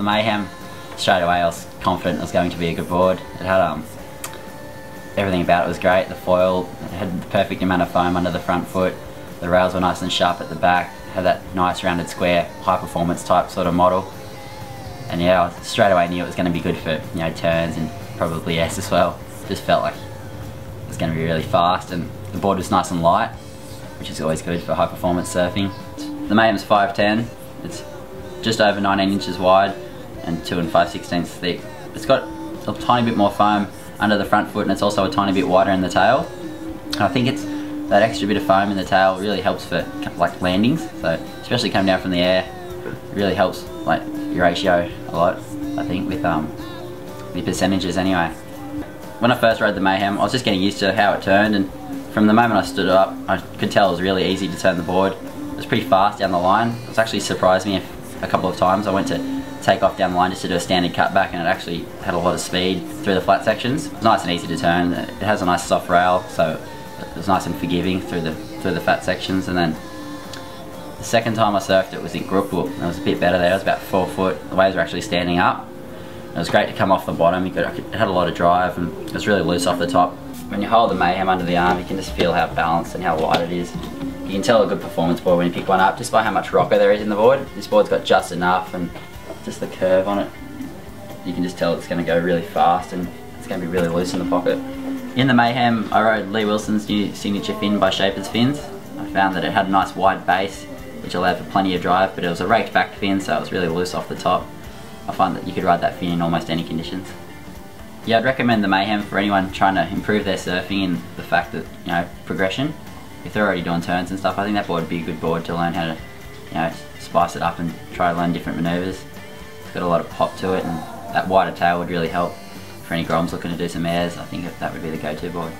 the Mayhem, straight away I was confident it was going to be a good board. It had everything about it was great. The foil, it had the perfect amount of foam under the front foot. The rails were nice and sharp at the back. Had that nice rounded square, high performance type sort of model. And yeah, I straight away knew it was going to be good for, you know, turns and probably S as well. Just felt like it was going to be really fast, and the board was nice and light, which is always good for high performance surfing. The Mayhem's 5'10", it's just over 19 inches wide and 2 5/16 thick. It's got a tiny bit more foam under the front foot, and it's also a tiny bit wider in the tail. And I think it's that extra bit of foam in the tail really helps for like landings, so especially coming down from the air, it really helps like your ratio a lot, I think, with the percentages anyway. When I first rode the Mayhem, I was just getting used to how it turned, and from the moment I stood up, I could tell it was really easy to turn the board. It was pretty fast down the line. It was actually surprised me a couple of times. I went to take off down the line just to do a standard cutback, and it actually had a lot of speed through the flat sections. It was nice and easy to turn. It has a nice soft rail, so it was nice and forgiving through the flat sections. And then the second time I surfed it was in Groupwook. It was a bit better there. It was about 4 foot. The waves were actually standing up. It was great to come off the bottom. It had a lot of drive, and it was really loose off the top. When you hold the Mayhem under the arm, you can just feel how balanced and how light it is. You can tell a good performance board when you pick one up just by how much rocker there is in the board. This board's got just enough, and just the curve on it, you can just tell it's going to go really fast, and it's going to be really loose in the pocket. In the Mayhem, I rode Lee Wilson's new signature fin by Shaper's Fins. I found that it had a nice wide base, which allowed for plenty of drive, but it was a raked back fin, so it was really loose off the top. I find that you could ride that fin in almost any conditions. Yeah, I'd recommend the Mayhem for anyone trying to improve their surfing, and the fact that, you know, progression. If they're already doing turns and stuff, I think that board would be a good board to learn how to, you know, spice it up and try to learn different manoeuvres. It's got a lot of pop to it, and that wider tail would really help for any groms looking to do some airs. I think that would be the go-to board.